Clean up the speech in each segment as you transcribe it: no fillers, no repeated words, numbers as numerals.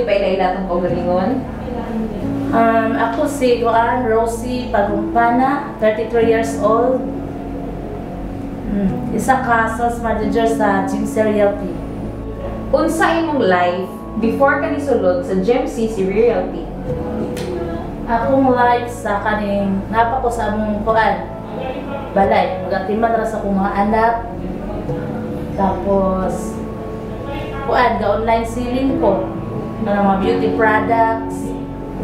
paila-ila itong kaugalingon? Ako si Rosie Pagumpana, 33 years old. Isa ka sales manager sa Jimsy Realty. Unsa imong life before ka nisulod sa GemCC Realty? Akong life sa kaning napa ko sa among balay. Magatiman ra sa akong mga anak. Tapos ga-online selling ko ng mga beauty products.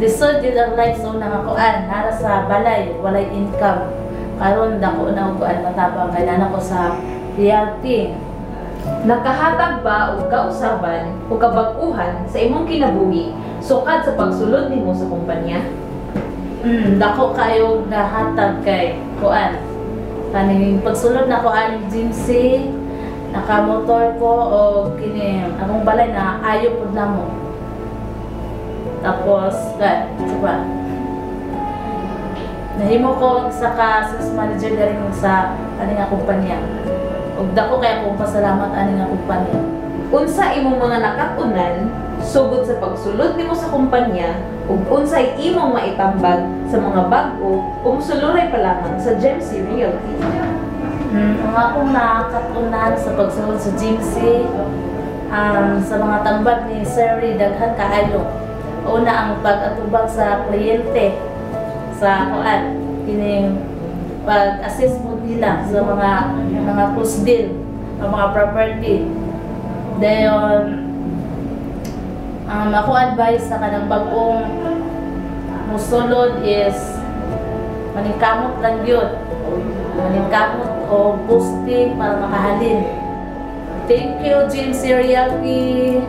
Lisod yun ang life so nga nara sa balay, walay income. Karon dako na og matabang kay nana ko sa realty. Nakahatag ba o kausaban o kabag-uhan sa imong kinabuhi sukad sa pagsulod nimo sa kumpanya? Dako kayo nahatag kay kaning pagsulod na ko ani Jimsy, nakamotor ko o kini akong balay na ayo pud namo. Tapos nahimo ko sa sales manager galing sa aning kumpanya. Ug dako kay akong pasalamat aning kumpanya. Unsa imong mga nakatunan sugod sa pagsulod nimo sa kumpanya ug unsay imong maitambag sa mga bag-o o musuluray pa lamang sa GemCC Realty? Ang akong nakatunan sa pagsulod sa GemCC, sa mga tambag ni Sir daghan kaayo. Una ang pag-atubang sa kliyente sa kining pag-assist mo nila sa mga close deal, mga property. Dayon ako advice sa kanang bag-ong musulod is maningkamot lang yun. Maningkamot o posting para makahalin. Thank you, Jimsy Realty.